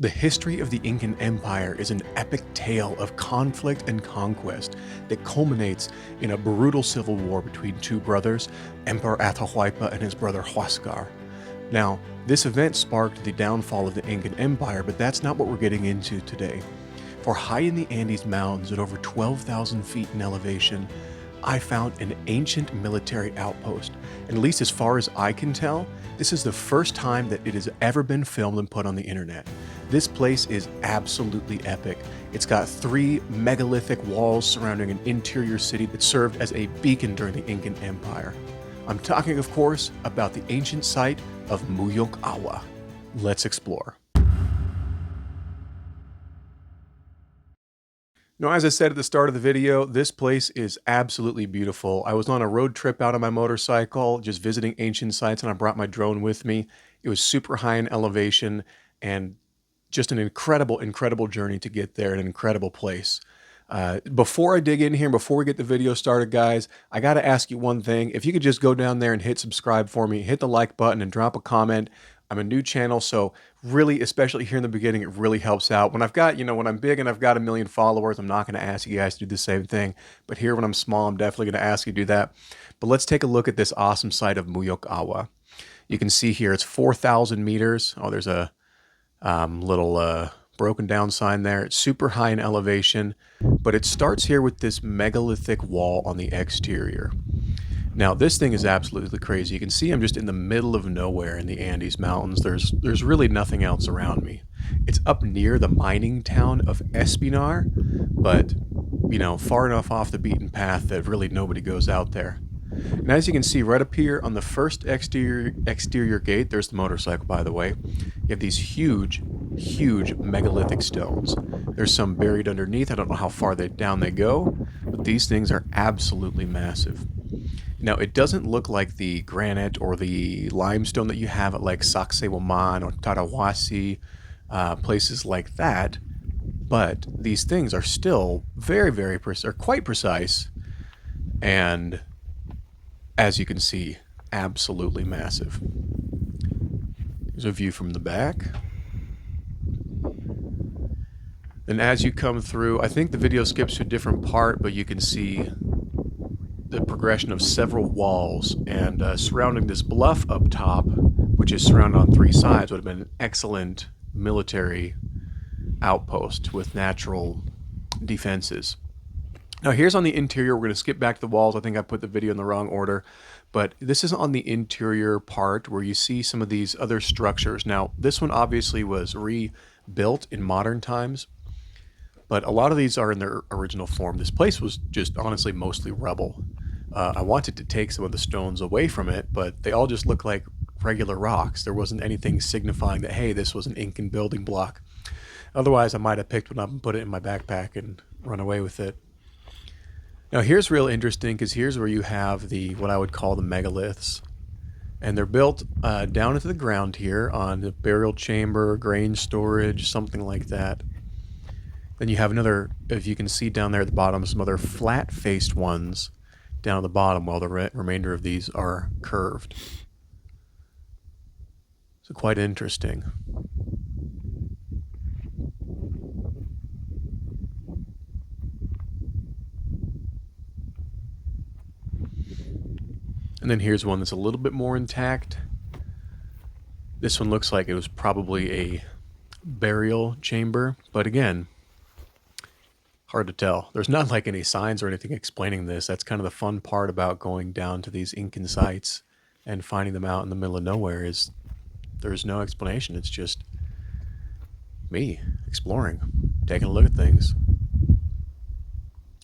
The history of the Incan Empire is an epic tale of conflict and conquest that culminates in a brutal civil war between two brothers, Emperor Atahualpa and his brother Huascar. Now, this event sparked the downfall of the Incan Empire, but that's not what we're getting into today. For high in the Andes Mountains at over 12,000 feet in elevation, I found an ancient military outpost, and at least as far as I can tell, this is the first time that it has ever been filmed and put on the internet. This place is absolutely epic. It's got 3 megalithic walls surrounding an interior city that served as a beacon during the Incan Empire. I'm talking, of course, about the ancient site of Muyok Awa. Let's explore. Now, as I said at the start of the video, this place is absolutely beautiful. I was on a road trip out on my motorcycle, just visiting ancient sites, and I brought my drone with me. It was super high in elevation and just an incredible journey to get there, an incredible place. Before I dig in here, before we get the video started, guys, I got to ask you one thing. If you could just go down there and hit subscribe for me, hit the like button and drop a comment. I'm a new channel, so really, especially here in the beginning, it really helps out. When I've got, when I'm big and I've got 1 million followers, I'm not going to ask you guys to do the same thing. But here when I'm small, I'm definitely going to ask you to do that. But let's take a look at this awesome site of Muyok Awa. You can see here it's 4,000 meters. Oh, there's a little broken down sign there. It's super high in elevation, but it starts here with this megalithic wall on the exterior. Now, this thing is absolutely crazy. You can see I'm just in the middle of nowhere in the Andes Mountains. There's really nothing else around me. It's up near the mining town of Espinar, but, far enough off the beaten path that really nobody goes out there. And as you can see right up here on the first exterior gate, there's the motorcycle, by the way, you have these huge megalithic stones. There's some buried underneath. I don't know how far down they go, but these things are absolutely massive. Now, it doesn't look like the granite or the limestone that you have at like Sacsayhuaman or Tarawasi, places like that, but these things are still quite precise, and as you can see, absolutely massive. Here's a view from the back. And as you come through, I think the video skips to a different part, but you can see the progression of several walls, and surrounding this bluff up top, which is surrounded on 3 sides, would have been an excellent military outpost with natural defenses. Now, here's on the interior. We're going to skip back to the walls. I think I put the video in the wrong order, but this is on the interior part where you see some of these other structures. Now, this one obviously was rebuilt in modern times, but a lot of these are in their original form. This place was just honestly mostly rubble. I wanted to take some of the stones away from it, but they all just look like regular rocks. There wasn't anything signifying that, hey, this was an Incan building block. Otherwise, I might have picked one up and put it in my backpack and run away with it. Now, here's real interesting, because here's where you have what I would call the megaliths. And they're built down into the ground here on the burial chamber, grain storage, something like that. Then you have another, if you can see down there at the bottom, some other flat-faced ones down at the bottom, while the remainder of these are curved. So quite interesting. And then here's one that's a little bit more intact. This one looks like it was probably a burial chamber, but again, hard to tell. There's not like any signs or anything explaining this. That's kind of the fun part about going down to these Incan sites and finding them out in the middle of nowhere, is there's no explanation. It's just me exploring, taking a look at things.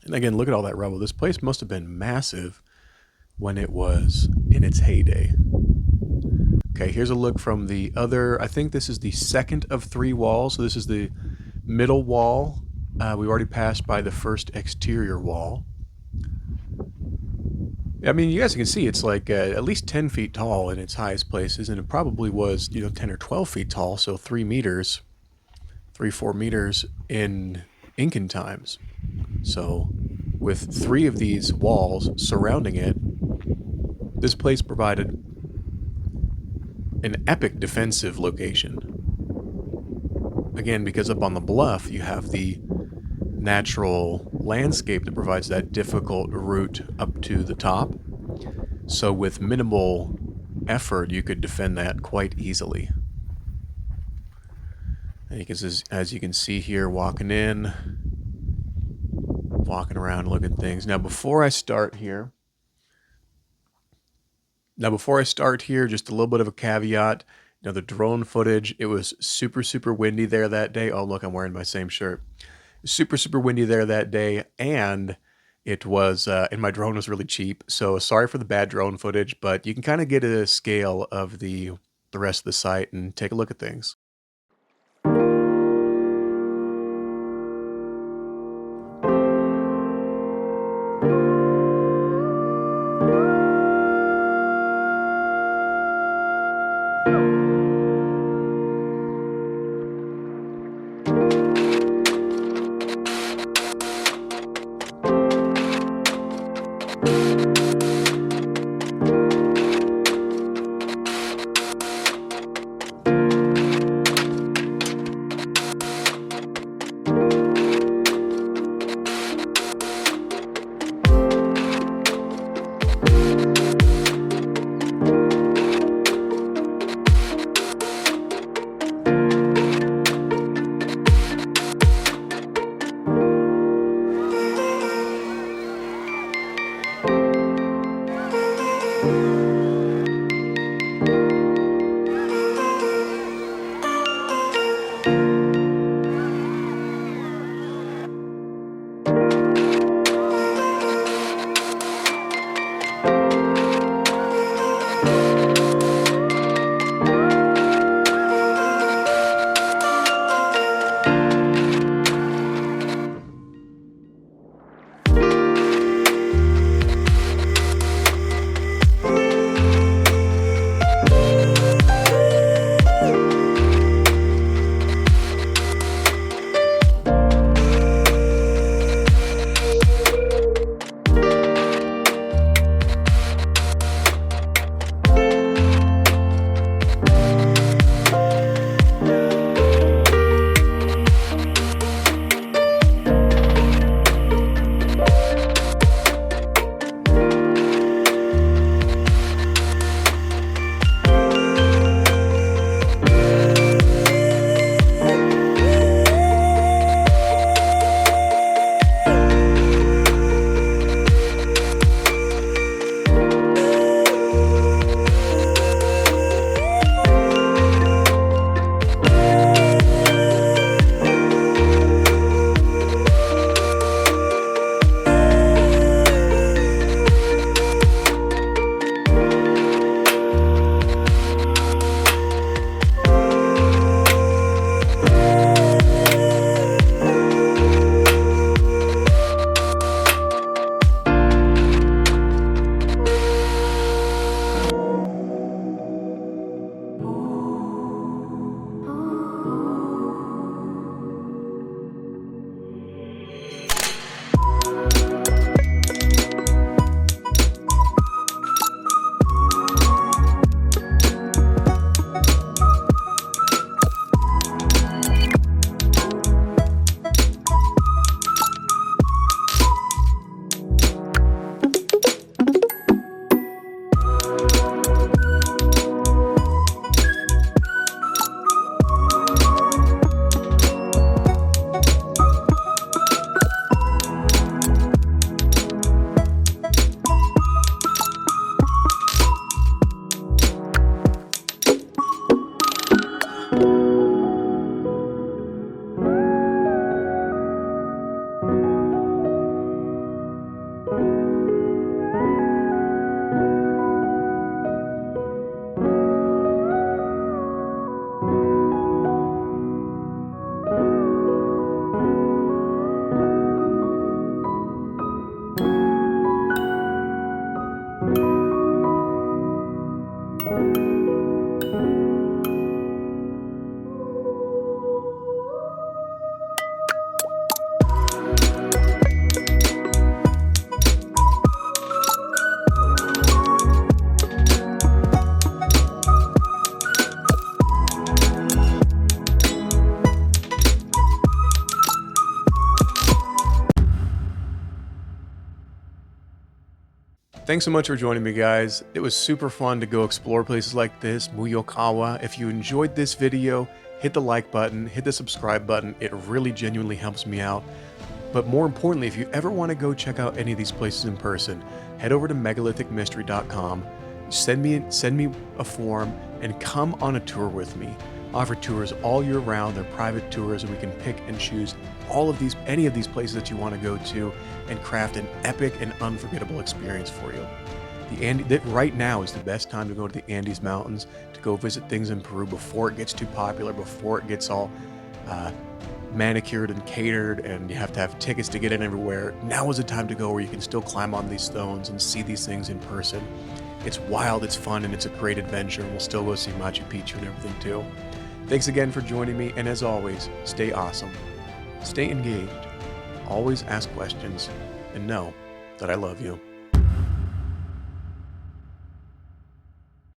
And again, look at all that rubble. This place must have been massive when it was in its heyday. Okay, here's a look from the other, I think this is the second of 3 walls. So this is the middle wall. We already passed by the first exterior wall. I mean, you guys can see it's like at least 10 feet tall in its highest places, and it probably was, 10 or 12 feet tall, so 4 meters in Incan times. So with 3 of these walls surrounding it, this place provided an epic defensive location. again, because up on the bluff, you have the natural landscape that provides that difficult route up to the top. So with minimal effort, you could defend that quite easily. And as you can see here, walking in, walking around, looking at things. Now, before I start here, just a little bit of a caveat. You know, the drone footage, it was super, super windy there that day. Oh, look, I'm wearing my same shirt. Super, super windy there that day, and it was, and my drone was really cheap. So sorry for the bad drone footage, but you can kind of get a scale of the rest of the site and take a look at things. Thanks so much for joining me, guys. It was super fun to go explore places like this, Muyoqhawa. If you enjoyed this video, hit the like button, hit the subscribe button. It really genuinely helps me out. But more importantly, if you ever want to go check out any of these places in person, head over to megalithicmystery.com, send me a form, and come on a tour with me. I offer tours all year round. They're private tours, and we can pick and choose any of these places that you want to go to and craft an epic and unforgettable experience for you. Right now is the best time to go to the Andes Mountains, to go visit things in Peru before it gets too popular, before it gets all manicured and catered and you have to have tickets to get in everywhere. Now is the time to go where you can still climb on these stones and see these things in person. It's wild, it's fun, and it's a great adventure, and we'll still go see Machu Picchu and everything too. Thanks again for joining me, and as always, stay awesome, stay engaged, always ask questions, and know that I love you.